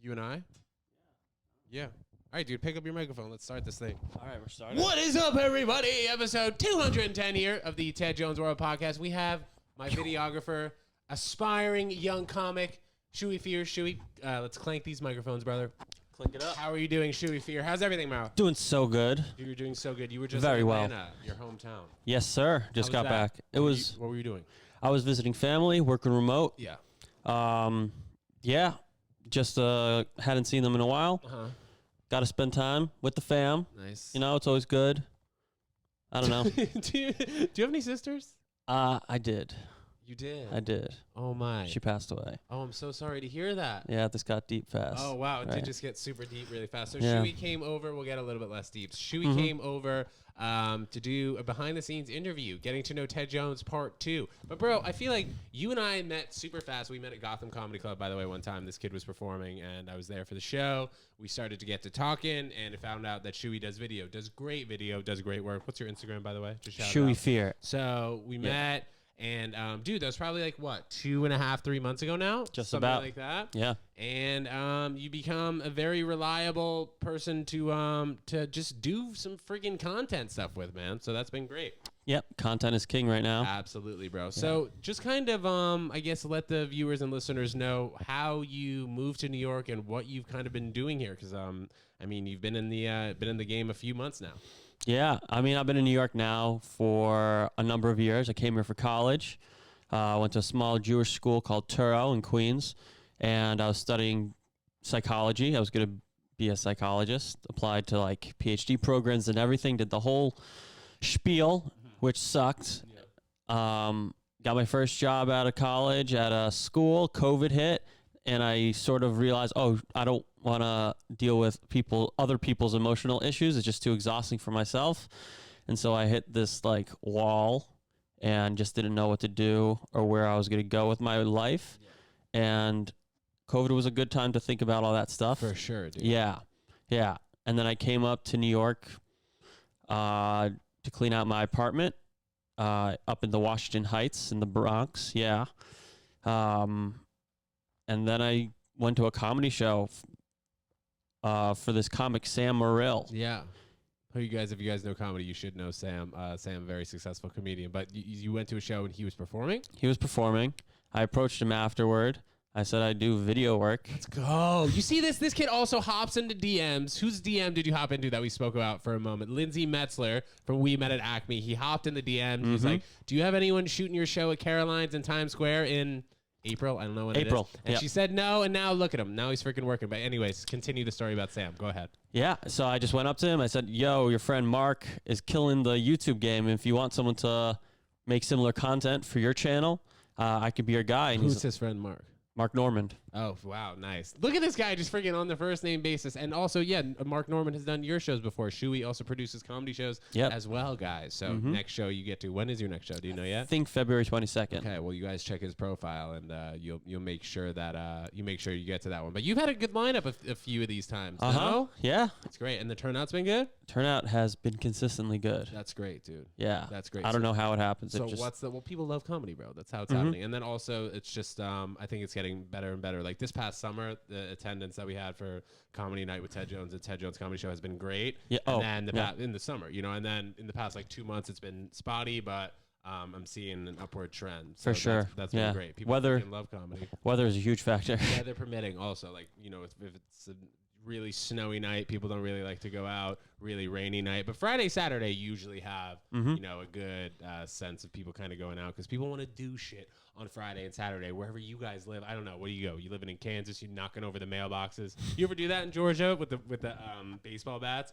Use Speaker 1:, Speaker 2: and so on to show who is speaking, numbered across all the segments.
Speaker 1: You and I? Yeah. All right, dude, pick up your microphone. Let's start this thing.
Speaker 2: All right, we're starting.
Speaker 1: What is up, everybody? Episode 210 here of the Ted Jones World Podcast. We have my videographer, aspiring young comic, Shui Fier. Shui, let's clank these microphones, brother.
Speaker 2: Clink it up.
Speaker 1: How are you doing, Shui Fier? How's everything, Mao?
Speaker 2: Doing so good.
Speaker 1: You're doing so good. You were just
Speaker 2: Very
Speaker 1: in
Speaker 2: well.
Speaker 1: Atlanta, your hometown.
Speaker 2: Yes, sir. Just got back. It was.
Speaker 1: What were you doing?
Speaker 2: I was visiting family, working remote.
Speaker 1: Yeah.
Speaker 2: Yeah. Just hadn't seen them in a while. Got to spend time with the fam.
Speaker 1: Nice.
Speaker 2: You know, it's always good. I don't know.
Speaker 1: do you have any sisters?
Speaker 2: I did.
Speaker 1: You did?
Speaker 2: I did.
Speaker 1: Oh, my.
Speaker 2: She passed away.
Speaker 1: Oh, I'm so sorry to hear that.
Speaker 2: Yeah, this got deep fast.
Speaker 1: Oh, wow. It
Speaker 2: Right.
Speaker 1: did just get super deep really fast. So
Speaker 2: Yeah.
Speaker 1: Shui came over. We'll get a little bit less deep. Shui came over to do a behind-the-scenes interview, getting to know Ted Jones Part 2. But, bro, I feel like you and I met super fast. We met at Gotham Comedy Club, by the way, one time. This kid was performing, and I was there for the show. We started to get to talking, and I found out that Shui does video, does great work. What's your Instagram, by the way? Just shout it
Speaker 2: Shui
Speaker 1: out.
Speaker 2: Fier.
Speaker 1: So we met. And, dude, that was probably like, what, 2.5, 3 months ago now?
Speaker 2: Just
Speaker 1: Something
Speaker 2: about.
Speaker 1: like that.
Speaker 2: Yeah.
Speaker 1: And you become a very reliable person to just do some freaking content stuff with, man. So that's been great.
Speaker 2: Yep. Content is king right now.
Speaker 1: Absolutely, bro. So just kind of, I guess, let the viewers and listeners know how you moved to New York and what you've kind of been doing here. Because, I mean, you've been in the game a few months now.
Speaker 2: Yeah, I mean, I've been in New York now for a number of years. I came here for college. I went to a small Jewish school called Turo in Queens, and I was studying psychology. I was going to be a psychologist, applied to like PhD programs and everything, did the whole spiel, which sucked. Got my first job out of college at a school. COVID hit, and I sort of realized, oh, I don't want to deal with other people's emotional issues. It's just too exhausting for myself. And so I hit this like wall and just didn't know what to do or where I was going to go with my life. Yeah. And COVID was a good time to think about all that stuff.
Speaker 1: For sure, dude.
Speaker 2: Yeah. Yeah. And then I came up to New York to clean out my apartment up in the Washington Heights in the Bronx. Yeah. And then I went to a comedy show for this comic, Sam Morrill.
Speaker 1: Yeah. If you guys know comedy, you should know Sam. Sam, very successful comedian. But you went to a show and he was performing?
Speaker 2: He was performing. I approached him afterward. I said I do video work.
Speaker 1: Let's go. You see this? This kid also hops into DMs. Whose DM did you hop into that we spoke about for a moment? Lindsay Metzler from We Met at Acme. He hopped in the DMs. He's like, do you have anyone shooting your show at Caroline's in Times Square in April? I don't know when
Speaker 2: April.
Speaker 1: it is. And she said no, and now look at him. Now he's freaking working. But anyways, continue the story about Sam. Go ahead.
Speaker 2: Yeah, so I just went up to him. I said, yo, your friend Mark is killing the YouTube game. If you want someone to make similar content for your channel, I could be your guy. And
Speaker 1: Who's his friend Mark?
Speaker 2: Mark Normand.
Speaker 1: Oh, wow, nice. Look at this guy just freaking on the first name basis. And also, yeah, Mark Normand has done your shows before. Shui also produces comedy shows as well, guys. So next show you get to. When is your next show? Do you know yet?
Speaker 2: I think February 22nd.
Speaker 1: Okay, well, you guys check his profile, and you'll make sure that you get to that one. But you've had a good lineup a few of these times. No?
Speaker 2: Yeah.
Speaker 1: That's great. And the turnout's been good?
Speaker 2: Turnout has been consistently good.
Speaker 1: That's great, dude.
Speaker 2: Yeah.
Speaker 1: That's great.
Speaker 2: I don't know how it happens.
Speaker 1: So well, people love comedy, bro. That's how it's happening. And then also, it's just, I think it's getting better and better. Like this past summer, the attendance that we had for Comedy Night with Ted Jones, the Ted Jones Comedy Show has been great.
Speaker 2: Yeah.
Speaker 1: And then in the summer, and then in the past like 2 months, it's been spotty, but I'm seeing an upward trend. So
Speaker 2: for sure.
Speaker 1: That's been great. People love comedy.
Speaker 2: Weather is a huge factor.
Speaker 1: Weather permitting also. Like, if it's a really snowy night, people don't really like to go out. Really rainy night. But Friday, Saturday usually have, a good sense of people kind of going out because people want to do shit on Friday and Saturday, wherever you guys live. I don't know. Where do you go? You living in Kansas? You knocking over the mailboxes? You ever do that in Georgia with the baseball bats?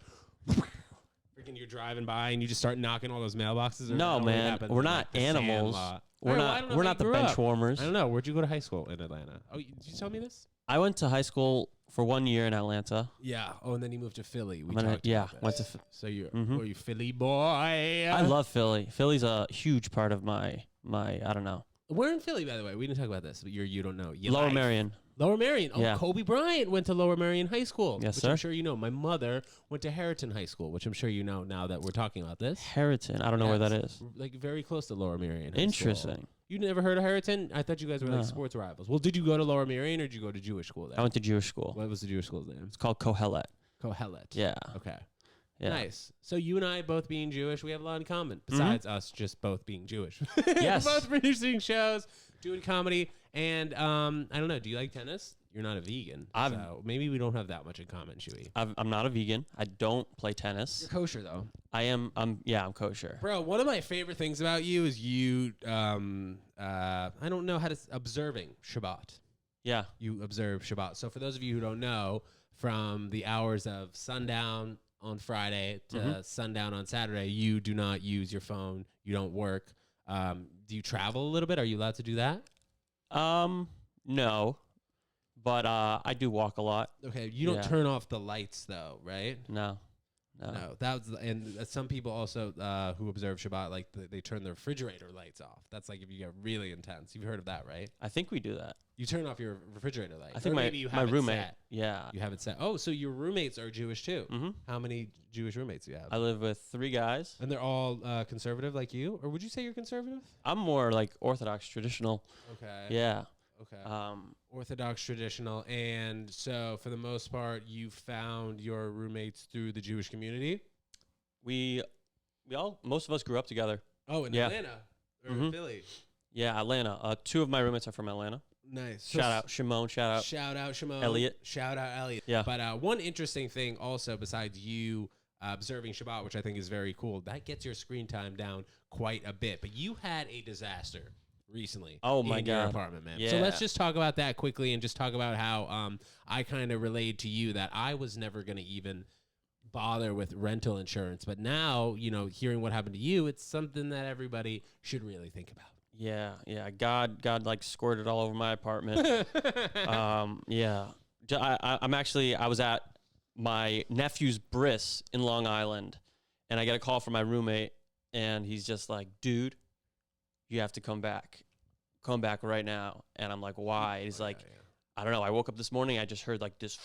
Speaker 1: Freaking, you're driving by and you just start knocking all those mailboxes?
Speaker 2: No, man. We're not animals. We're not the bench warmers.
Speaker 1: I don't know. Where'd you go to high school in Atlanta? Oh, did you tell me this?
Speaker 2: I went to high school for 1 year in Atlanta.
Speaker 1: Yeah. Oh, and then you moved to Philly.
Speaker 2: Went to
Speaker 1: So are you Philly boy?
Speaker 2: I love Philly. Philly's a huge part of my I don't know.
Speaker 1: Where in Philly, by the way? We didn't talk about this, but you don't know.
Speaker 2: Lower Marion.
Speaker 1: Lower Marion. Oh,
Speaker 2: yeah.
Speaker 1: Kobe Bryant went to Lower Marion High School.
Speaker 2: Yes,
Speaker 1: which
Speaker 2: sir.
Speaker 1: I'm sure you know. My mother went to Harriton High School, which I'm sure you know now that we're talking about this.
Speaker 2: Harriton. I don't know where that is.
Speaker 1: Like very close to Lower Marion High
Speaker 2: Interesting.
Speaker 1: School. You never heard of Harriton? I thought you guys were like sports rivals. Well, did you go to Lower Merion or did you go to Jewish school there?
Speaker 2: I went to Jewish school.
Speaker 1: What was the Jewish school's name?
Speaker 2: It's called Kohelet.
Speaker 1: Kohelet.
Speaker 2: Yeah.
Speaker 1: Okay.
Speaker 2: Yeah.
Speaker 1: Nice. So you and I both being Jewish, we have a lot in common. Besides us just both being Jewish.
Speaker 2: Yes.
Speaker 1: Both producing shows, doing comedy, and I don't know. Do you like tennis? You're not a vegan, so maybe we don't have that much in common, Shui.
Speaker 2: I'm not a vegan. I don't play tennis.
Speaker 1: You're kosher though.
Speaker 2: I am. I'm kosher.
Speaker 1: Bro, one of my favorite things about you is you. I don't know how to observing Shabbat.
Speaker 2: Yeah.
Speaker 1: You observe Shabbat. So for those of you who don't know, from the hours of sundown on Friday to sundown on Saturday, you do not use your phone. You don't work. Do you travel a little bit? Are you allowed to do that?
Speaker 2: No. But I do walk a lot.
Speaker 1: Okay, you don't turn off the lights though, right?
Speaker 2: No.
Speaker 1: That was, and some people also who observe Shabbat, like they turn the refrigerator lights off. That's like if you get really intense. You've heard of that, right?
Speaker 2: I think we do that.
Speaker 1: You turn off your refrigerator lights.
Speaker 2: I think my roommate. Yeah.
Speaker 1: You have it set. Oh, so your roommates are Jewish too? Mm-hmm. How many Jewish roommates do you have?
Speaker 2: I live with 3 guys.
Speaker 1: And they're all conservative like you? Or would you say you're conservative?
Speaker 2: I'm more like Orthodox, traditional.
Speaker 1: Okay.
Speaker 2: Yeah.
Speaker 1: Okay. Orthodox, traditional. And so for the most part, you found your roommates through the Jewish community?
Speaker 2: Most of us grew up together.
Speaker 1: Oh, in Atlanta or in Philly?
Speaker 2: Yeah, Atlanta. 2 of my roommates are from Atlanta.
Speaker 1: Nice.
Speaker 2: Shout out Shimon. Shout out
Speaker 1: Shimon.
Speaker 2: Elliot.
Speaker 1: Shout out Elliot.
Speaker 2: Yeah.
Speaker 1: But one interesting thing also besides you observing Shabbat, which I think is very cool, that gets your screen time down quite a bit. But you had a disaster recently.
Speaker 2: Oh my
Speaker 1: in
Speaker 2: God.
Speaker 1: your apartment, man.
Speaker 2: Yeah.
Speaker 1: So let's just talk about that quickly and just talk about how I kind of relayed to you that I was never going to even bother with rental insurance. But now, hearing what happened to you, it's something that everybody should really think about.
Speaker 2: Yeah. God like squirted all over my apartment. Yeah. I was at my nephew's bris in Long Island, and I get a call from my roommate, and he's just like, dude, you have to come back right now. And I'm like, why? He's like, I don't know. I woke up this morning. I just heard like this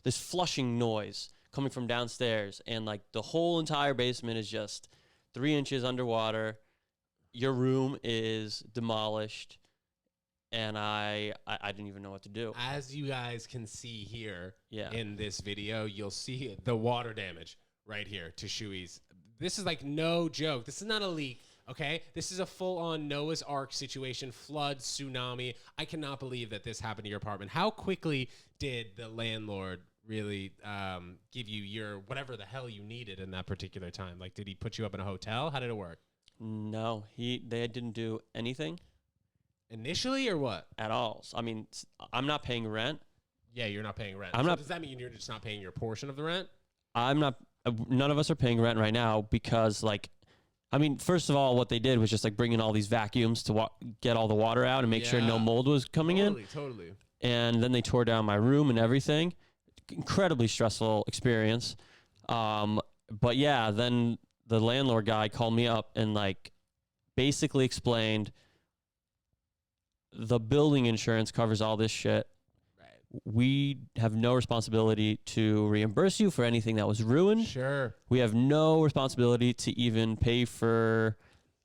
Speaker 2: flushing noise coming from downstairs. And like the whole entire basement is just 3 inches underwater. Your room is demolished. And I didn't even know what to do.
Speaker 1: As you guys can see here in this video, you'll see the water damage right here to Shui's. This is like no joke. This is not a leak. Okay, this is a full-on Noah's Ark situation, flood, tsunami. I cannot believe that this happened to your apartment. How quickly did the landlord really give you your whatever the hell you needed in that particular time? Like, did he put you up in a hotel? How did it work?
Speaker 2: No, they didn't do anything.
Speaker 1: Initially, or what?
Speaker 2: At all. I mean, I'm not paying rent.
Speaker 1: Yeah, you're not paying rent. Does that mean you're just not paying your portion of the rent?
Speaker 2: I'm not. None of us are paying rent right now because, like, I mean, first of all, what they did was just like bring in all these vacuums to get all the water out and make sure no mold was coming in.
Speaker 1: Totally.
Speaker 2: And then they tore down my room and everything. Incredibly stressful experience. But yeah, then the landlord guy called me up and like basically explained the building insurance covers all this shit. We have no responsibility to reimburse you for anything that was ruined.
Speaker 1: Sure.
Speaker 2: We have no responsibility to even pay for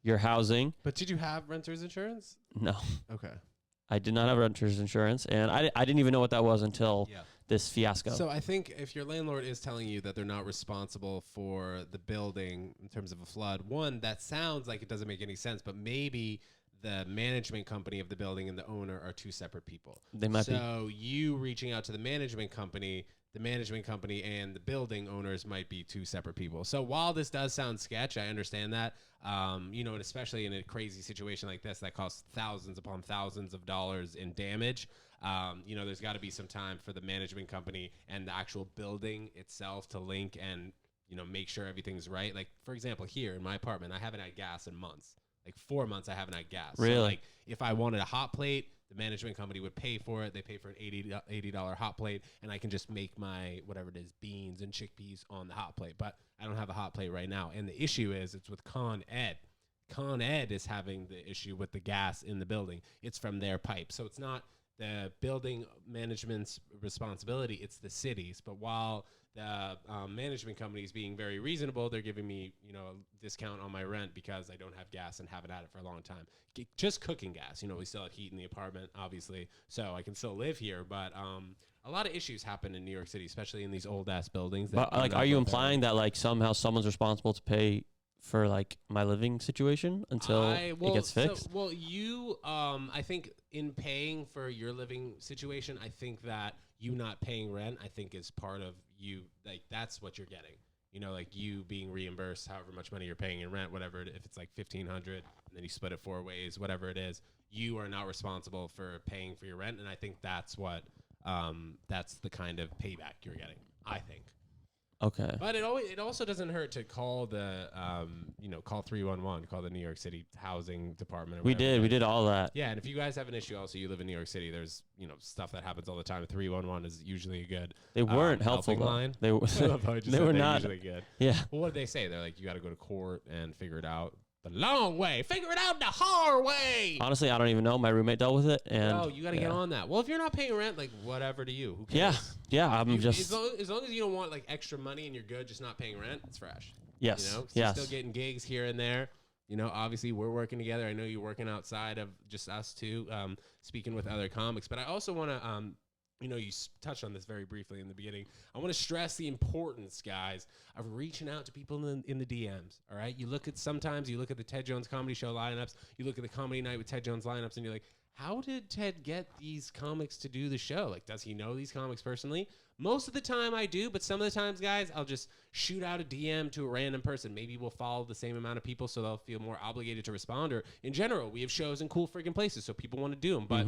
Speaker 2: your housing.
Speaker 1: But did you have renter's insurance?
Speaker 2: No.
Speaker 1: Okay.
Speaker 2: I did not have renter's insurance, and I didn't even know what that was until this fiasco.
Speaker 1: So I think if your landlord is telling you that they're not responsible for the building in terms of a flood, one, that sounds like it doesn't make any sense, but maybe the management company of the building and the owner are 2 separate people.
Speaker 2: They might be.
Speaker 1: So you reaching out to the management company and the building owners might be 2 separate people. So while this does sound sketch, I understand that, and especially in a crazy situation like this that costs thousands upon thousands of dollars in damage, there's got to be some time for the management company and the actual building itself to link and, make sure everything's right. Like, for example, here in my apartment, I haven't had gas in months. Like 4 months I haven't had gas.
Speaker 2: Really?
Speaker 1: So like if I wanted a hot plate, the management company would pay for it. They pay for an $80 hot plate, and I can just make my whatever it is, beans and chickpeas on the hot plate. But I don't have a hot plate right now. And the issue is it's with Con Ed. Con Ed is having the issue with the gas in the building. It's from their pipe. So it's not the building management's responsibility, it's the city's. But while the management company is being very reasonable, they're giving me, you know, a discount on my rent because I don't have gas and haven't had it for a long time. Just cooking gas. You know, we still have heat in the apartment, obviously, so I can still live here. But a lot of issues happen in New York City, especially in these old ass buildings.
Speaker 2: But like, are you implying that like somehow someone's responsible to pay for like my living situation until it gets fixed?
Speaker 1: Well, you, I think in paying for your living situation, I think that you not paying rent, I think is part of you. Like that's what you're getting. You know, like you being reimbursed however much money you're paying in rent, whatever. If it's like $1,500, and then you split it 4 ways, whatever it is, you are not responsible for paying for your rent, and I think that's what, that's the kind of payback you're getting. I think.
Speaker 2: Okay.
Speaker 1: But it also doesn't hurt to call the call 311, call the New York City Housing Department.
Speaker 2: We did all that.
Speaker 1: Yeah, and if you guys have an issue, also you live in New York City, there's stuff that happens all the time. 311 is usually a good.
Speaker 2: They weren't helpful
Speaker 1: line.
Speaker 2: They were not
Speaker 1: usually good.
Speaker 2: Yeah.
Speaker 1: Well, what did they say? They're like, you got to go to court and figure it out the long way. Figure it out the hard way.
Speaker 2: Honestly, I don't even know. My roommate dealt with it, and
Speaker 1: you got to get on that. Well, if you're not paying rent, like whatever to you. Who cares?
Speaker 2: Yeah. I'm just
Speaker 1: as long as you don't want like extra money and you're good, just not paying rent. It's fresh.
Speaker 2: Yes.
Speaker 1: You know,
Speaker 2: yes.
Speaker 1: You're still getting gigs here and there. You know, obviously we're working together. I know you're working outside of just us too, speaking with other comics. But I also want to, you touched on this very briefly in the beginning. I want to stress the importance, guys, of reaching out to people in the DMs. All right, sometimes you look at the Ted Jones Comedy Show lineups, you look at the Comedy Night with Ted Jones lineups, and you're like, how did Ted get these comics to do the show? Like, does he know these comics personally? Most of the time I do, but some of the times, guys, I'll just shoot out a DM to a random person. Maybe we'll follow the same amount of people, so they'll feel more obligated to respond. Or in general, we have shows in cool freaking places, so people want to do them. But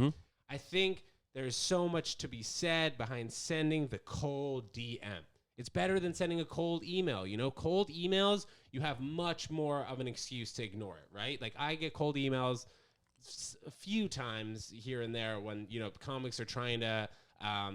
Speaker 1: I think there's so much to be said behind sending the cold DM. It's better than sending a cold email. You know, cold emails, you have much more of an excuse to ignore it, right? Like I get cold emails a few times here and there when, comics are trying to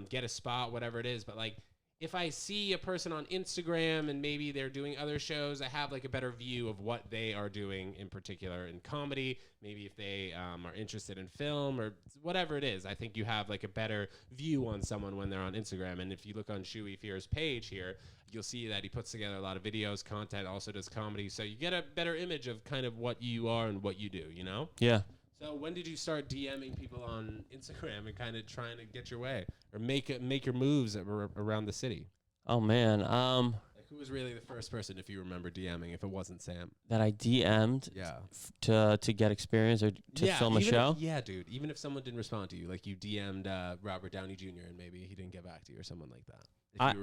Speaker 1: get a spot, whatever it is. But like, if I see a person on Instagram and maybe they're doing other shows, I have like a better view of what they are doing in particular in comedy. Maybe if they are interested in film or whatever it is, I think you have like a better view on someone when they're on Instagram. And if you look on Shui Fier's page here, you'll see that he puts together a lot of videos, content, also does comedy. So you get a better image of kind of what you are and what you do, you know?
Speaker 2: Yeah.
Speaker 1: So when did you start DMing people on Instagram and kind of trying to get your way or make your moves around the city?
Speaker 2: Oh man,
Speaker 1: like who was really the first person, if you remember, DMing? If it wasn't Sam,
Speaker 2: that I DM'd, to get experience or to film a show.
Speaker 1: Dude. Even if someone didn't respond to you, like you DM'd Robert Downey Jr. and maybe he didn't get back to you or someone like that.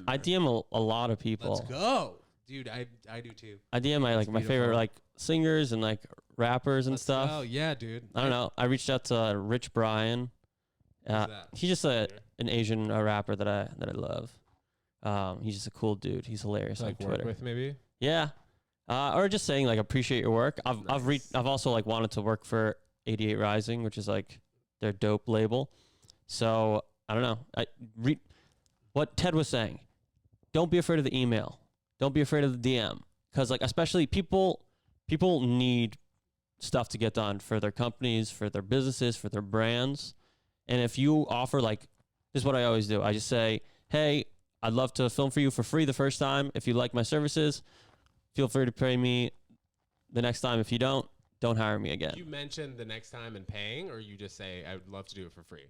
Speaker 2: I DM a lot of people.
Speaker 1: Let's go. Dude, I do too.
Speaker 2: I DM my favorite like singers and like rappers and stuff.
Speaker 1: Oh yeah, dude.
Speaker 2: I don't know. I reached out to Rich Bryant. He's just an Asian rapper that I love. He's just a cool dude. He's hilarious on Twitter.
Speaker 1: Work with maybe.
Speaker 2: Yeah. Or just saying like appreciate your work. I've also like wanted to work for 88 Rising, which is like their dope label. So I don't know. What Ted was saying. Don't be afraid of the email. Don't be afraid of the DM, because like especially people need stuff to get done for their companies, for their businesses, for their brands. And if you offer like, this is what I always do. I just say, hey, I'd love to film for you for free the first time. If you like my services, feel free to pay me the next time. If you don't hire me again.
Speaker 1: You mentioned the next time and paying, or you just say, I would love to do it for free?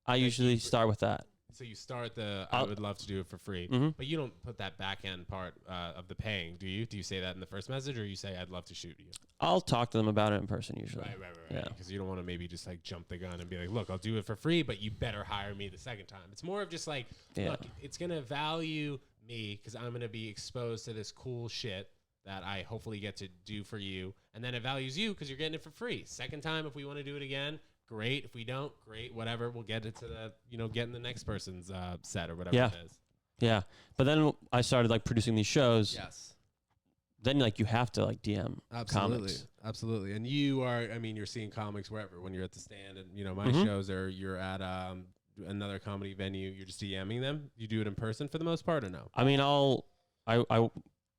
Speaker 2: I usually start with that.
Speaker 1: So you start I would love to do it for free, but you don't put that back end part of the paying, do you? Do you say that in the first message, or you say, I'd love to shoot you?
Speaker 2: I'll talk to them about it in person usually.
Speaker 1: Right. Yeah. Because you don't want to maybe just like jump the gun and be like, look, I'll do it for free, but you better hire me the second time. It's more of just like, look, it's going to value me because I'm going to be exposed to this cool shit that I hopefully get to do for you. And then it values you because you're getting it for free. Second time, if we want to do it again, great. If we don't, great. Whatever. We'll get it to getting the next person's set or whatever it is.
Speaker 2: Yeah. But then I started like producing these shows.
Speaker 1: Yes.
Speaker 2: Then like you have to like DM comics.
Speaker 1: Absolutely. And you're seeing comics wherever when you're at the stand, and my shows are you're at another comedy venue. You're just DMing them. You do it in person for the most part, or no?
Speaker 2: I mean,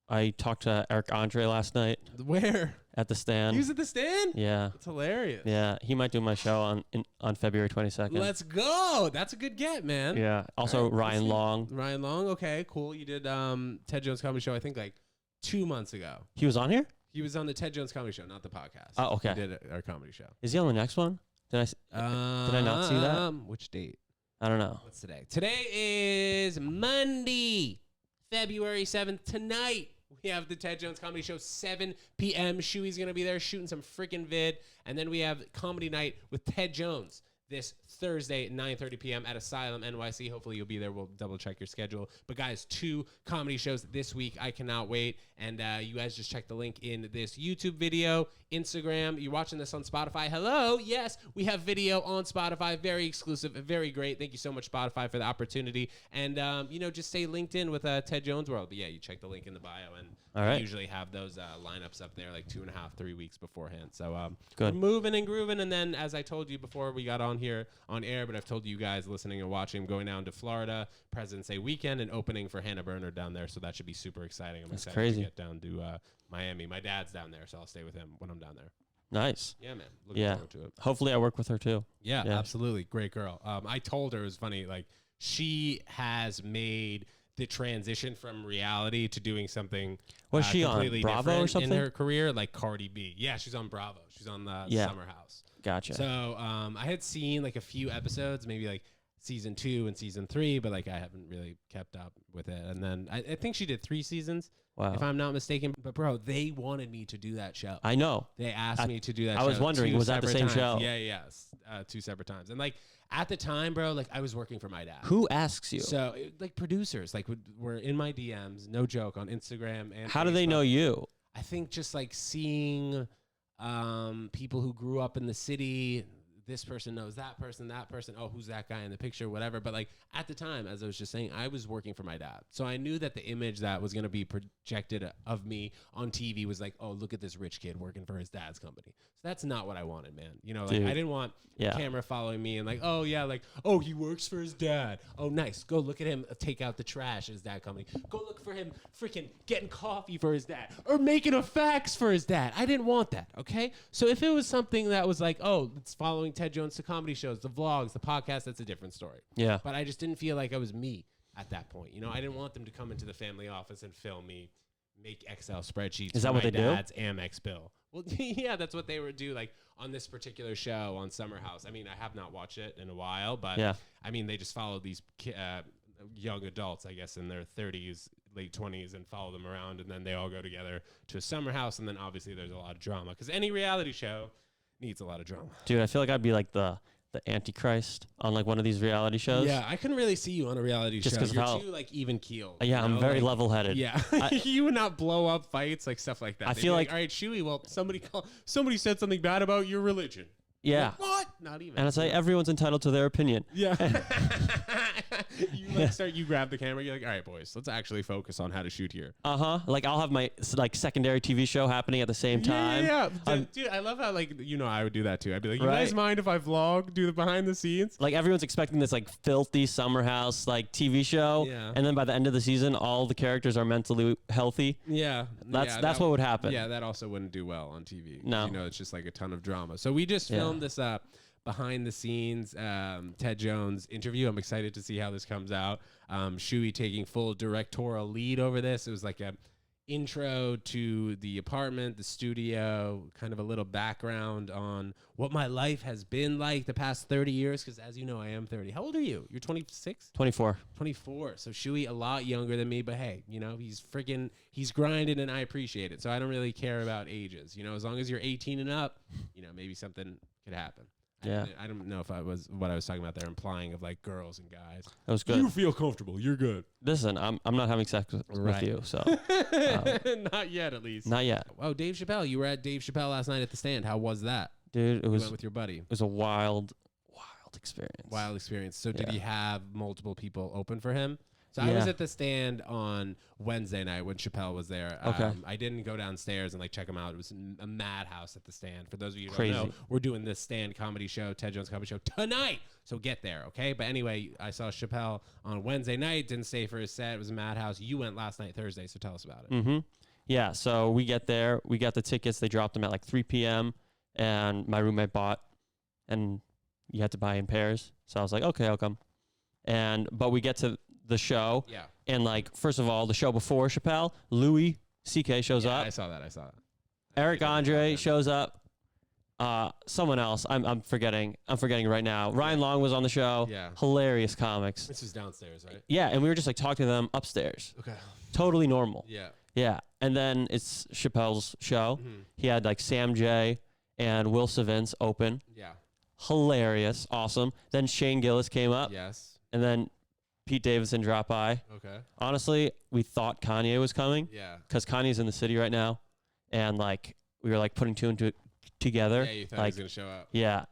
Speaker 2: I talked to Eric Andre last night.
Speaker 1: Where?
Speaker 2: at the stand.
Speaker 1: He was at the stand?
Speaker 2: Yeah.
Speaker 1: That's hilarious.
Speaker 2: Yeah. He might do my show on February 22nd.
Speaker 1: Let's go. That's a good get, man.
Speaker 2: Yeah. Also,
Speaker 1: All right,
Speaker 2: Ryan Long.
Speaker 1: Ryan Long. Okay, cool. You did Ted Jones Comedy Show, I think, like 2 months ago.
Speaker 2: He was on here?
Speaker 1: He was on the Ted Jones Comedy Show, not the podcast.
Speaker 2: Oh, okay.
Speaker 1: He did our comedy show.
Speaker 2: Is he on the next one? Did I not see that?
Speaker 1: Which date?
Speaker 2: I don't know.
Speaker 1: What's today? Today is Monday, February 7th. Tonight, we have the Ted Jones Comedy Show, 7 p.m. Shui's going to be there shooting some freaking vid. And then we have comedy night with Ted Jones this Thursday at 9:30 p.m. at Asylum NYC. Hopefully you'll be there. We'll double check your schedule. But guys, 2 comedy shows this week. I cannot wait. And you guys just check the link in this YouTube video, Instagram. You're watching this on Spotify. Hello. Yes, we have video on Spotify. Very exclusive. Very great. Thank you so much, Spotify, for the opportunity. And, just stay linked in with TEDJONESWORLD. But yeah, you check the link in the bio. And
Speaker 2: All right.
Speaker 1: I usually have those lineups up there like 2.5, 3 weeks beforehand. So
Speaker 2: Good.
Speaker 1: we're moving and grooving. And then, as I told you before we got on here on air, but I've told you guys listening and watching, I'm going down to Florida, President's Day weekend, and opening for Hannah Berner down there. So that should be super exciting. I'm excited
Speaker 2: crazy.
Speaker 1: to get down to Miami. My dad's down there, so I'll stay with him when I'm down there.
Speaker 2: Nice.
Speaker 1: Yeah, man. Looking forward to it.
Speaker 2: Hopefully I work with her too.
Speaker 1: Yeah, absolutely. Great girl. I told her, it was funny, like, she has made the transition from reality to doing something
Speaker 2: Was she on
Speaker 1: completely
Speaker 2: Bravo
Speaker 1: different
Speaker 2: or something?
Speaker 1: in her career, like Cardi B. Yeah, she's on Bravo. She's on the Summer House.
Speaker 2: Gotcha.
Speaker 1: So I had seen like a few episodes, maybe like season 2 and season 3, but like I haven't really kept up with it. And then I think she did 3 seasons,
Speaker 2: Wow.
Speaker 1: if I'm not mistaken. But bro, they wanted me to do that show.
Speaker 2: I know.
Speaker 1: They asked me to do that show.
Speaker 2: I was wondering,
Speaker 1: 2
Speaker 2: was that the
Speaker 1: separate
Speaker 2: same
Speaker 1: times.
Speaker 2: show?
Speaker 1: Yeah, yes. 2 separate times. And like at the time, bro, like I was working for my dad.
Speaker 2: Who asks you?
Speaker 1: So like producers, like were in my DMs, no joke, on Instagram and
Speaker 2: How do they
Speaker 1: Facebook.
Speaker 2: know you?
Speaker 1: I think just like seeing people who grew up in the city. This person knows that person. Oh, who's that guy in the picture? Whatever. But like at the time, as I was just saying, I was working for my dad. So I knew that the image that was going to be projected of me on TV was like, oh, look at this rich kid working for his dad's company. So that's not what I wanted, man. You know, like
Speaker 2: Dude.
Speaker 1: I didn't want camera following me and like, oh yeah, like, oh, he works for his dad. Oh, nice. Go look at him take out the trash at his dad company. Go look for him freaking getting coffee for his dad or making a fax for his dad. I didn't want that. Okay. So if it was something that was like, oh, it's following Ted Jones to comedy shows, the vlogs, the podcast, that's a different story.
Speaker 2: Yeah.
Speaker 1: But I just didn't feel like I was me at that point. You know, I didn't want them to come into the family office and film me make Excel spreadsheets.
Speaker 2: Is that
Speaker 1: for
Speaker 2: what
Speaker 1: my
Speaker 2: they do?
Speaker 1: dad's Amex bill. Well, yeah, that's what they would do. Like on this particular show on Summer House. I mean, I have not watched it in a while, but I mean, they just follow these young adults, I guess, in their 30s, late 20s, and follow them around, and then they all go together to a summer house, and then obviously there's a lot of drama because any reality show needs a lot of drama.
Speaker 2: Dude, I feel like I'd be like the Antichrist on like one of these reality shows.
Speaker 1: Yeah, I couldn't really see you on a reality
Speaker 2: Just
Speaker 1: show.
Speaker 2: 'cause of
Speaker 1: You're
Speaker 2: how-
Speaker 1: too like even keeled.
Speaker 2: Yeah, I'm very level-headed.
Speaker 1: Yeah, you would not blow up fights, like stuff like that.
Speaker 2: I
Speaker 1: They'd
Speaker 2: feel
Speaker 1: be
Speaker 2: like-
Speaker 1: all right, Shui. Well, somebody said something bad about your religion.
Speaker 2: Yeah.
Speaker 1: Like, what? Not even.
Speaker 2: And it's like everyone's entitled to their opinion.
Speaker 1: Yeah. You grab the camera. You're like, all right, boys, let's actually focus on how to shoot here.
Speaker 2: Like I'll have my like secondary TV show happening at the same time.
Speaker 1: Yeah. Dude, I love how like I would do that too. I'd be like, you guys mind if I vlog, do the behind the scenes?
Speaker 2: Like everyone's expecting this like filthy summer house like TV show, and then by the end of the season, all the characters are mentally healthy.
Speaker 1: Yeah.
Speaker 2: That's what would happen.
Speaker 1: Yeah, that also wouldn't do well on TV.
Speaker 2: No.
Speaker 1: You know, it's just like a ton of drama. So we just filmed this behind the scenes Ted Jones interview. I'm excited to see how this comes out. Shui taking full directorial lead over this. It was like a intro to the apartment, the studio, kind of a little background on what my life has been like the past 30 years. Because as you know, I am 30. How old are you? You're 26?
Speaker 2: 24.
Speaker 1: 24. So Shui a lot younger than me, but hey, you know, he's grinding and I appreciate it. So I don't really care about ages. You know, as long as you're 18 and up, you know, maybe something could happen.
Speaker 2: Yeah.
Speaker 1: I don't know if what I was talking about there, implying of like girls and guys.
Speaker 2: That was good.
Speaker 1: You feel comfortable. You're good.
Speaker 2: Listen, I'm not having sex with you, so
Speaker 1: Not yet, at least.
Speaker 2: not yet.
Speaker 1: Oh, Dave Chappelle. You were at Dave Chappelle last night at the stand. How was that?
Speaker 2: Dude, it
Speaker 1: You
Speaker 2: was
Speaker 1: went with your buddy.
Speaker 2: it was a wild experience.
Speaker 1: Wild experience. So did
Speaker 2: Yeah.
Speaker 1: he have multiple people open for him? So I was at the stand on Wednesday night when Chappelle was there.
Speaker 2: Okay.
Speaker 1: I didn't go downstairs and like check him out. It was a madhouse at the stand. For those of you who
Speaker 2: Crazy.
Speaker 1: don't know, we're doing this stand comedy show, Ted Jones Comedy Show tonight. So get there, okay? But anyway, I saw Chappelle on Wednesday night. Didn't stay for his set. It was a madhouse. You went last night, Thursday. So tell us about it.
Speaker 2: Mm-hmm. Yeah, so we get there. We got the tickets. They dropped them at like 3 p.m. And my roommate bought, and you had to buy in pairs. So I was like, okay, I'll come. But we get to the show.
Speaker 1: Yeah.
Speaker 2: And like, first of all, the show before Chappelle, Louis C.K. shows up.
Speaker 1: I saw that.
Speaker 2: Eric Andre shows up. Someone else. I'm forgetting right now. Ryan Long was on the show.
Speaker 1: Yeah.
Speaker 2: Hilarious comics.
Speaker 1: This was downstairs, right?
Speaker 2: Yeah, and we were just like talking to them upstairs.
Speaker 1: Okay.
Speaker 2: Totally normal.
Speaker 1: Yeah.
Speaker 2: Yeah. And then it's Chappelle's show.
Speaker 1: Mm-hmm.
Speaker 2: He had like Sam J and Will Savins open.
Speaker 1: Yeah.
Speaker 2: Hilarious. Awesome. Then Shane Gillis came up.
Speaker 1: Yes.
Speaker 2: And then Pete Davidson dropped by.
Speaker 1: Okay.
Speaker 2: Honestly, we thought Kanye was coming.
Speaker 1: Yeah.
Speaker 2: Because Kanye's in the city right now. And like, we were like putting two and two together.
Speaker 1: Yeah, you thought
Speaker 2: like,
Speaker 1: he was going to show up.
Speaker 2: Yeah.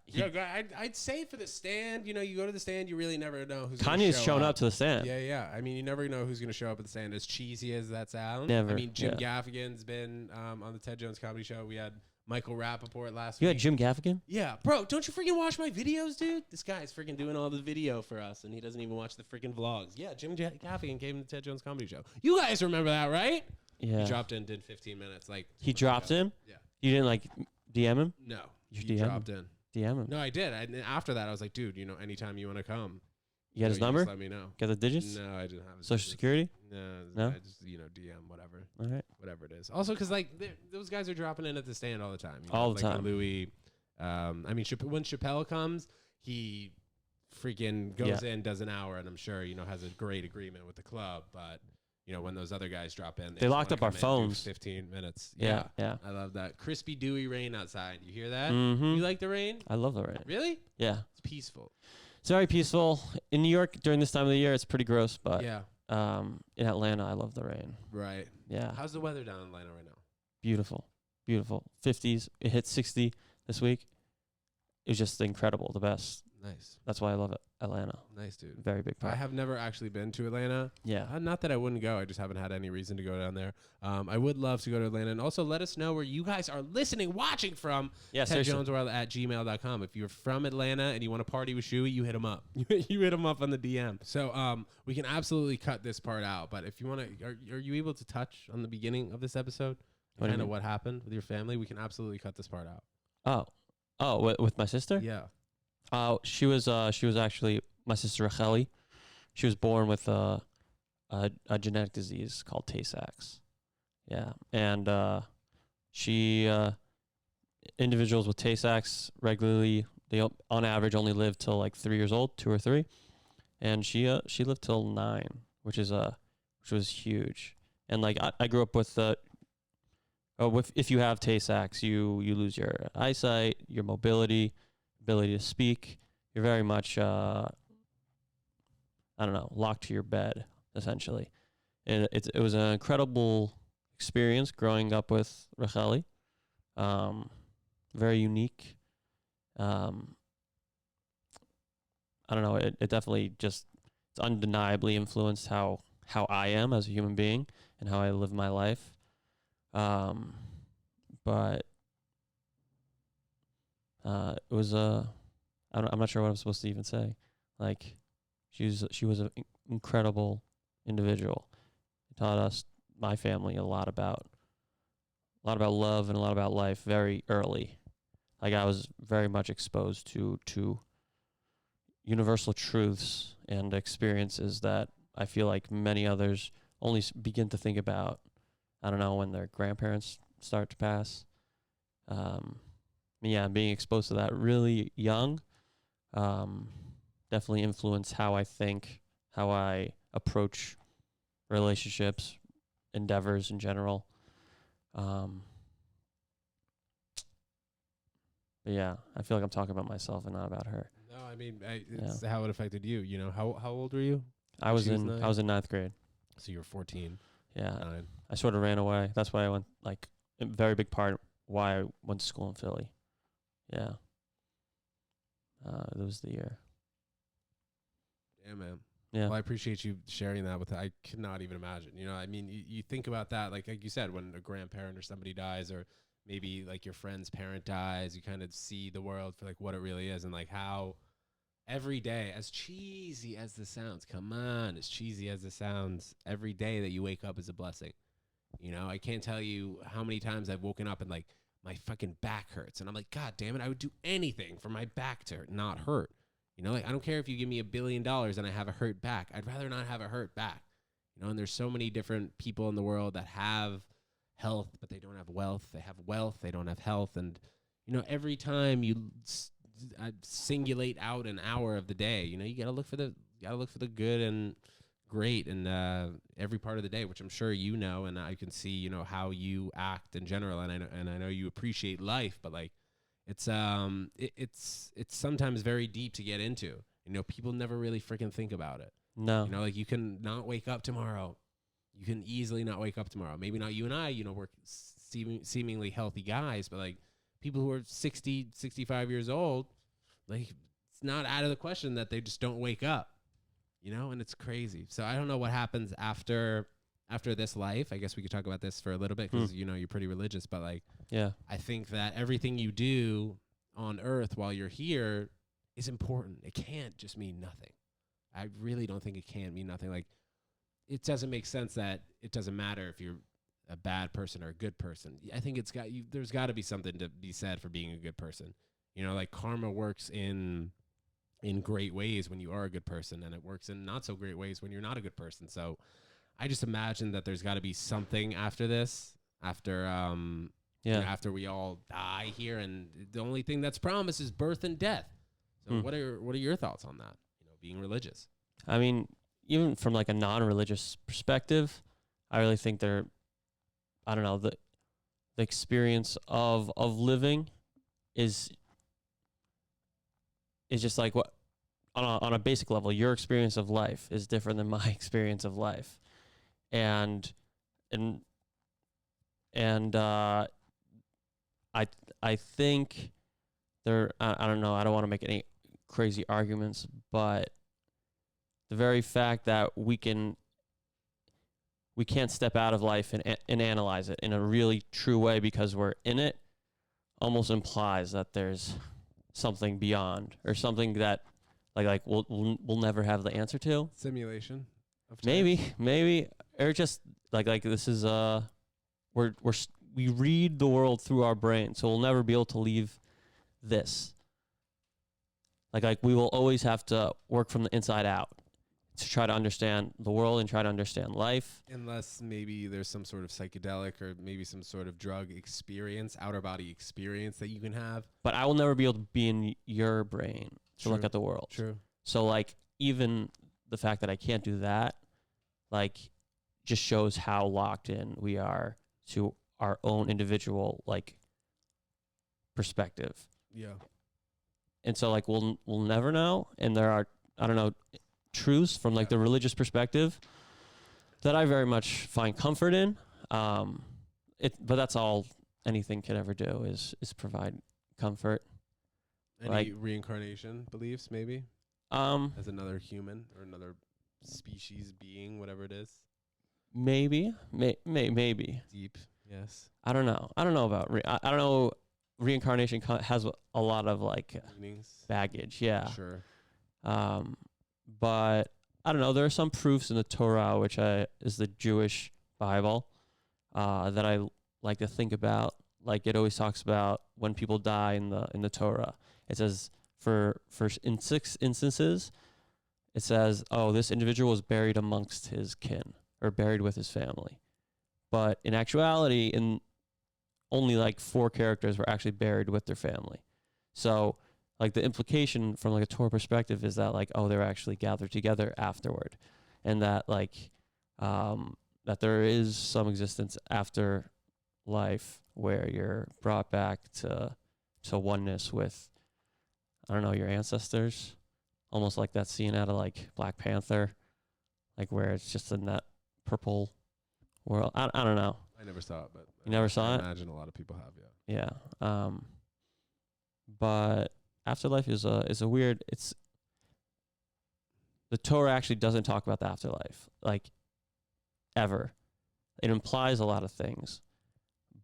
Speaker 1: I'd say for the stand, you go to the stand, you really never know who's
Speaker 2: Kanye's shown up to the stand.
Speaker 1: Yeah. I mean, you never know who's going to show up at the stand, as cheesy as that sounds.
Speaker 2: Never.
Speaker 1: I mean, Jim Gaffigan's been on the Ted Jones Comedy Show. We had Michael Rappaport last week.
Speaker 2: You had Jim Gaffigan?
Speaker 1: Yeah. Bro, don't you freaking watch my videos, dude? This guy's freaking doing all the video for us, and he doesn't even watch the freaking vlogs. Yeah, Jim Gaffigan came to the Ted Jones Comedy Show. You guys remember that, right?
Speaker 2: Yeah.
Speaker 1: He dropped in, did 15 minutes. Like
Speaker 2: He dropped in?
Speaker 1: Yeah.
Speaker 2: You didn't like DM him?
Speaker 1: No.
Speaker 2: You
Speaker 1: He dropped in.
Speaker 2: DM him.
Speaker 1: No, I did. And after that, I was like, dude, anytime you want to come.
Speaker 2: You got his
Speaker 1: just
Speaker 2: number?
Speaker 1: let me know.
Speaker 2: Got the digits?
Speaker 1: No, I didn't have his
Speaker 2: Social
Speaker 1: digits.
Speaker 2: Security?
Speaker 1: No?
Speaker 2: No?
Speaker 1: I just, DM, whatever.
Speaker 2: All right.
Speaker 1: Whatever it is. Also, because, like, those guys are dropping in at the stand all the time.
Speaker 2: All the
Speaker 1: like
Speaker 2: time.
Speaker 1: Louis, I mean, when Chappelle comes, he freaking goes in, does an hour, and I'm sure, has a great agreement with the club. But, when those other guys drop in,
Speaker 2: They locked up our phones.
Speaker 1: 15 minutes.
Speaker 2: Yeah.
Speaker 1: I love that. Crispy, dewy rain outside. You hear that?
Speaker 2: Mm-hmm.
Speaker 1: You like the rain?
Speaker 2: I love the rain.
Speaker 1: Really?
Speaker 2: Yeah.
Speaker 1: It's peaceful.
Speaker 2: It's very peaceful. In New York, during this time of the year, it's pretty gross. But
Speaker 1: Yeah.
Speaker 2: in Atlanta, I love the rain.
Speaker 1: Right.
Speaker 2: Yeah.
Speaker 1: How's the weather down in Atlanta right now?
Speaker 2: Beautiful. Beautiful. 50s. It hit 60 this week. It was just incredible. The best.
Speaker 1: Nice.
Speaker 2: That's why I love it. Atlanta.
Speaker 1: Nice, dude.
Speaker 2: Very big part.
Speaker 1: I have never actually been to Atlanta.
Speaker 2: Yeah.
Speaker 1: Not that I wouldn't go. I just haven't had any reason to go down there. I would love to go to Atlanta. And also let us know where you guys are listening, watching from.
Speaker 2: Yeah, seriously.
Speaker 1: TEDJONESWORLD@gmail.com. If you're from Atlanta and you want to party with Shui, you hit him up. You hit him up on the DM. So we can absolutely cut this part out. But if you want to, are you able to touch on the beginning of this episode? Kind of what happened with your family? We can absolutely cut this part out.
Speaker 2: Oh, with my sister?
Speaker 1: Yeah.
Speaker 2: She was actually my sister Racheli. She was born with a genetic disease called Tay-Sachs. Yeah, and individuals with Tay-Sachs regularly, they on average only live till like 3 years old, 2 or 3, and she lived till 9, which was huge. And like I grew up with if you have Tay-Sachs, you lose your eyesight, your mobility, ability to speak. You're very much locked to your bed essentially. And it was an incredible experience growing up with Racheli. Very unique. I don't know. It definitely it's undeniably influenced how I am as a human being and how I live my life. But it was I'm not sure what I'm supposed to even say. Like, she was an incredible individual. It taught us, my family, a lot about love and a lot about life very early. Like, I was very much exposed to universal truths and experiences that I feel like many others only begin to think about, I don't know, when their grandparents start to pass. Being exposed to that really young definitely influenced how I think, how I approach relationships, endeavors in general. But yeah, I feel like I'm talking about myself and not about her.
Speaker 1: No, I mean, it's how it affected you. How old were you?
Speaker 2: I was in 9th grade.
Speaker 1: So you were 14.
Speaker 2: Yeah.
Speaker 1: 9.
Speaker 2: I sort of ran away. That's why I went, like, a very big part why I went to school in Philly. Yeah. It was the year.
Speaker 1: Yeah, man.
Speaker 2: Yeah.
Speaker 1: Well, I appreciate you sharing that with. I could not even imagine. I mean, you think about that, like you said, when a grandparent or somebody dies, or maybe like your friend's parent dies, you kind of see the world for like what it really is, and like how every day, as cheesy as this sounds, come on, as cheesy as this sounds, every day that you wake up is a blessing. You know, I can't tell you how many times I've woken up and like my fucking back hurts. And I'm like, God damn it, I would do anything for my back to not hurt. You know, like I don't care if you give me $1 billion and I have a hurt back. I'd rather not have a hurt back. You know, and there's so many different people in the world that have health, but they don't have wealth. They have wealth, they don't have health. And, you know, every time you singulate out an hour of the day, you know, you got to look for the good and great in every part of the day, which I'm sure you know, and I can see, you know, how you act in general, and I know you appreciate life, but like it's sometimes very deep to get into. You know, people never really freaking think about it.
Speaker 2: No.
Speaker 1: You know, like you can not wake up tomorrow. You can easily not wake up tomorrow. Maybe not you and I, you know, we're seemingly healthy guys, but like people who are 60, 65 years old, like it's not out of the question that they just don't wake up. You know, and it's crazy. So I don't know what happens after this life. I guess we could talk about this for a little bit because, you know, you're pretty religious. But, like,
Speaker 2: yeah,
Speaker 1: I think that everything you do on earth while you're here is important. It can't just mean nothing. I really don't think it can mean nothing. Like, it doesn't make sense that it doesn't matter if you're a bad person or a good person. I think there's got to be something to be said for being a good person. You know, like karma works in great ways when you are a good person, and it works in not so great ways when you're not a good person. So I just imagine that there's got to be something after this, after you know, after we all die here, and the only thing that's promised is birth and death. So what are your thoughts on that? You know, being religious.
Speaker 2: I mean, even from like a non-religious perspective, I really think I don't know, the experience of living is just like what on a basic level, your experience of life is different than my experience of life, and I think I don't know, I don't want to make any crazy arguments, but the very fact that we can't step out of life and analyze it in a really true way because we're in it almost implies that there's something beyond, or something that like we'll never have the answer to.
Speaker 1: Simulation of
Speaker 2: time. Maybe or just like this is we read the world through our brain, so we'll never be able to leave this. Like we will always have to work from the inside out to try to understand the world and try to understand life.
Speaker 1: Unless maybe there's some sort of psychedelic or maybe some sort of drug experience, outer body experience that you can have.
Speaker 2: But I will never be able to be in your brain to look at the world.
Speaker 1: True.
Speaker 2: So like even the fact that I can't do that, like just shows how locked in we are to our own individual like perspective.
Speaker 1: Yeah.
Speaker 2: And so like we'll never know, and there are, I don't know, truths from like the religious perspective that I very much find comfort in. But that's all anything can ever do is provide comfort.
Speaker 1: Any
Speaker 2: like
Speaker 1: reincarnation beliefs, maybe? As another human or another species being, whatever it is.
Speaker 2: Maybe.
Speaker 1: Deep, yes.
Speaker 2: I don't know. I don't know about I don't know. Reincarnation has a lot of like baggage. Yeah.
Speaker 1: Sure.
Speaker 2: But I don't know. There are some proofs in the Torah, which is the Jewish Bible, that I like to think about. Like it always talks about when people die in the Torah. It says in 6 instances, it says, oh, this individual was buried amongst his kin or buried with his family. But in actuality, in only like 4 characters were actually buried with their family. So like the implication from like a Torah perspective is that like, oh, they're actually gathered together afterward, and that like that there is some existence after life where you're brought back to oneness with, I don't know, your ancestors, almost like that scene out of like Black Panther, like where it's just in that purple world. I don't know.
Speaker 1: I never saw it, but
Speaker 2: you never saw it?
Speaker 1: I imagine a lot of people have,
Speaker 2: yeah. Yeah. But afterlife is a weird. It's the Torah actually doesn't talk about the afterlife like ever. It implies a lot of things,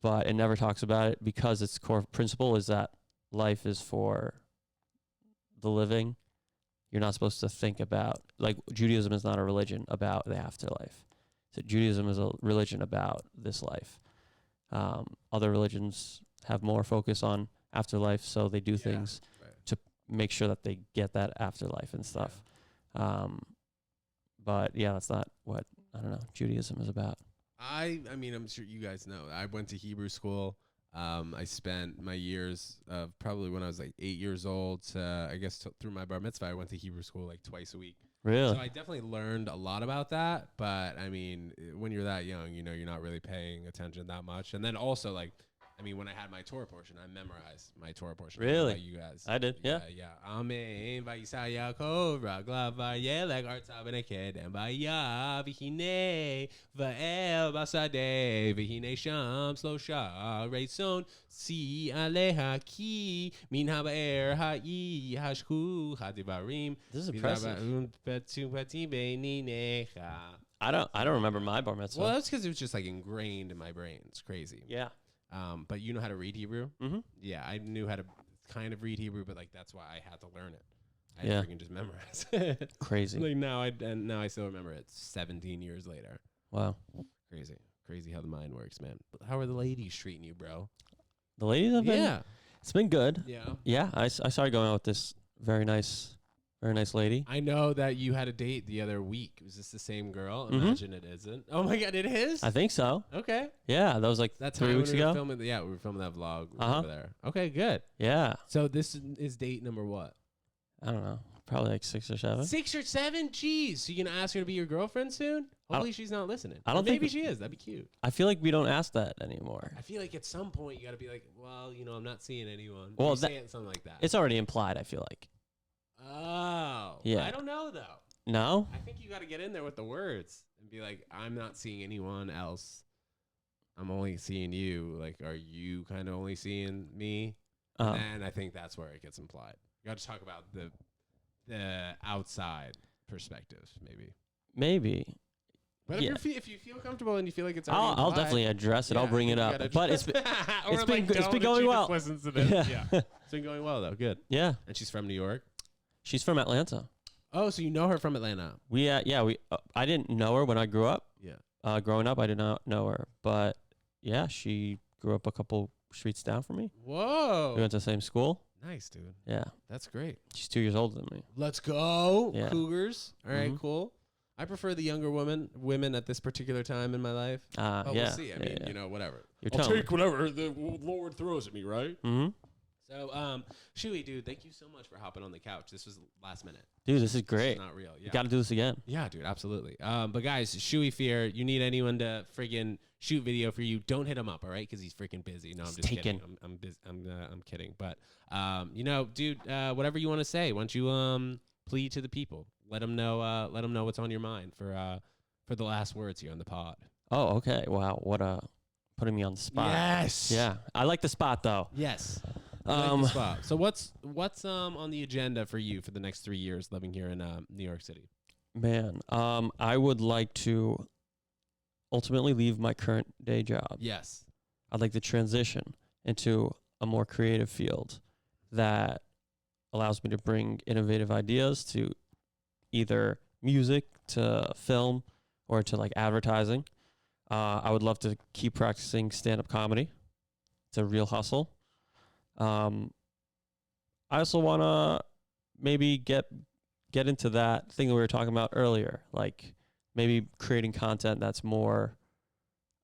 Speaker 2: but it never talks about it because its core principle is that life is for the living. You're not supposed to think about, like, Judaism is not a religion about the afterlife. So Judaism is a religion about this life. Other religions have more focus on afterlife, so they do things to make sure that they get that afterlife and stuff. But yeah, that's not what, I don't know, Judaism is about.
Speaker 1: I mean, I'm sure you guys know. I went to Hebrew school. I spent my years of probably when I was like 8 years old to, I guess, through my bar mitzvah, I went to Hebrew school like twice a week.
Speaker 2: Really?
Speaker 1: So I definitely learned a lot about that. But I mean, when you're that young, you know, you're not really paying attention that much. And then also, like, I mean, when I had my Torah portion, I memorized my Torah portion.
Speaker 2: Really?
Speaker 1: You guys.
Speaker 2: I did, yeah.
Speaker 1: Yeah. Amen. Vayisa Yaakov, Raglav Vayelech, Artav Beneked, and Vaya, Vihine, Vael Basadeh, Vihine Sham, Slosha, Reison, Si Aleha Ki, Min Habaer, Ha'i, Hashku, Hadivarim.
Speaker 2: This is impressive. I don't remember my bar mitzvah.
Speaker 1: Well, that's because it was just like ingrained in my brain. It's crazy.
Speaker 2: Yeah.
Speaker 1: But you know how to read Hebrew?
Speaker 2: Mm-hmm.
Speaker 1: Yeah, I knew how to kind of read Hebrew, but like that's why I had to learn it. I freaking just memorize it.
Speaker 2: Crazy.
Speaker 1: Like now I still remember it 17 years later.
Speaker 2: Wow.
Speaker 1: Crazy how the mind works, man. But how are the ladies treating you, bro?
Speaker 2: The ladies have been, it's been good.
Speaker 1: Yeah.
Speaker 2: Yeah, I started going out with this very nice lady.
Speaker 1: I know that you had a date the other week. Was this the same girl? Imagine it isn't. Oh my God, it is?
Speaker 2: I think so.
Speaker 1: Okay.
Speaker 2: Yeah, that was like
Speaker 1: That's
Speaker 2: 3 weeks ago.
Speaker 1: We were filming that vlog over there. Okay, good.
Speaker 2: Yeah.
Speaker 1: So this is date number what?
Speaker 2: I don't know. Probably like 6 or 7.
Speaker 1: 6 or 7? Jeez. So you gonna ask her to be your girlfriend soon? Hopefully she's not listening.
Speaker 2: I don't think
Speaker 1: maybe she is. That'd be cute.
Speaker 2: I feel like we don't ask that anymore.
Speaker 1: I feel like at some point you gotta be like, well, you know, I'm not seeing anyone.
Speaker 2: Well,
Speaker 1: saying something like that.
Speaker 2: It's already implied, I feel like.
Speaker 1: Oh.
Speaker 2: Yeah.
Speaker 1: I don't know though.
Speaker 2: No?
Speaker 1: I think you gotta get in there with the words and be like, I'm not seeing anyone else. I'm only seeing you. Like, are you kind of only seeing me? And I think that's where it gets implied. You got to talk about the outside perspective, maybe.
Speaker 2: Maybe.
Speaker 1: But if you feel comfortable and you feel like it's
Speaker 2: I'll definitely address it. I'll bring it up. But it's been going well.
Speaker 1: Listens to this. Yeah. It's been going well though. Good.
Speaker 2: Yeah.
Speaker 1: And she's from New York.
Speaker 2: She's from Atlanta.
Speaker 1: Oh, so you know her from Atlanta?
Speaker 2: I didn't know her when I grew up.
Speaker 1: Yeah.
Speaker 2: Growing up, I did not know her, but yeah, she grew up a couple streets down from me.
Speaker 1: Whoa.
Speaker 2: We went to the same school.
Speaker 1: Nice, dude.
Speaker 2: Yeah.
Speaker 1: That's great.
Speaker 2: She's 2 years older than me.
Speaker 1: Let's go.
Speaker 2: Yeah.
Speaker 1: Cougars. All right, cool. I prefer the younger women at this particular time in my life. But we'll see. I mean, you know, whatever.
Speaker 2: I'll
Speaker 1: take whatever the Lord throws at me, right?
Speaker 2: Mm-hmm.
Speaker 1: So, Shui, dude, thank you so much for hopping on the couch. This was last minute.
Speaker 2: Dude, this is great.
Speaker 1: This is not real. Yeah.
Speaker 2: You got to do this again.
Speaker 1: Yeah, dude, absolutely. But guys, Shui Fier, you need anyone to friggin' shoot video for you? Don't hit him up, all right? Because he's freaking busy. No, I'm just kidding. I'm busy. I'm kidding. But you know, dude, whatever you want to say, why don't you plead to the people? Let them know. Let them know what's on your mind for the last words here on the pod.
Speaker 2: Oh, okay. Wow, what putting me on the spot.
Speaker 1: Yes.
Speaker 2: Yeah, I like the spot though.
Speaker 1: Yes. Like the spot. So what's on the agenda for you for the next 3 years living here in New York City?
Speaker 2: Man, I would like to ultimately leave my current day job.
Speaker 1: Yes.
Speaker 2: I'd like to transition into a more creative field that allows me to bring innovative ideas to either music, to film, or to like advertising. I would love to keep practicing stand-up comedy. It's a real hustle. I also want to maybe get into that thing that we were talking about earlier, like maybe creating content that's more,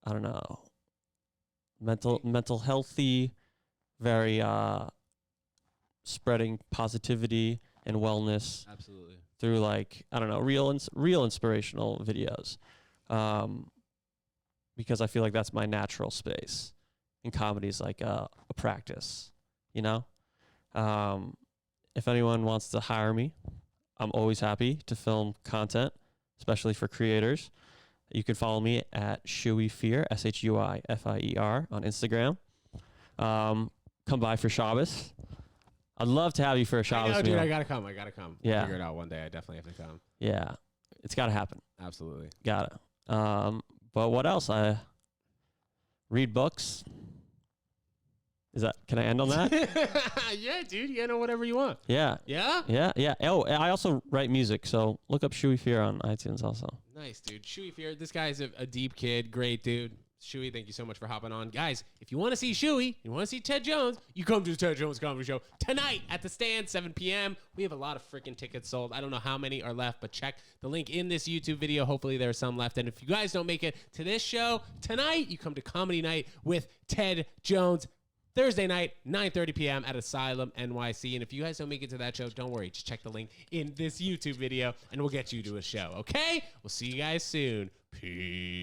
Speaker 2: I don't know, mental healthy, very spreading positivity and wellness.
Speaker 1: Absolutely.
Speaker 2: Through like, I don't know, real inspirational videos. Because I feel like that's my natural space. And comedy is like a practice, you know? If anyone wants to hire me, I'm always happy to film content, especially for creators. You can follow me at Shui Fier, ShuiFier on Instagram. Come by for Shabbos. I'd love to have you for a Shabbos meal.
Speaker 1: Dude, I gotta come.
Speaker 2: Yeah.
Speaker 1: Figure it out one day. I definitely have to come.
Speaker 2: Yeah. It's got to happen.
Speaker 1: Absolutely.
Speaker 2: Got it. But what else? I read books. Can I end on that?
Speaker 1: Yeah, dude. You know, whatever you want.
Speaker 2: Yeah.
Speaker 1: Yeah?
Speaker 2: Yeah. Oh, I also write music, so look up Shui Fier on iTunes also.
Speaker 1: Nice, dude. Shui Fier, this guy's a deep kid. Great dude. Shui, thank you so much for hopping on. Guys, if you want to see Shui, you want to see Ted Jones, you come to the Ted Jones Comedy Show tonight at the Stand, 7 p.m. We have a lot of freaking tickets sold. I don't know how many are left, but check the link in this YouTube video. Hopefully there are some left. And if you guys don't make it to this show tonight, you come to Comedy Night with Ted Jones Thursday night, 9:30 p.m. at Asylum NYC. And if you guys don't make it to that show, don't worry. Just check the link in this YouTube video, and we'll get you to a show, okay? We'll see you guys soon. Peace.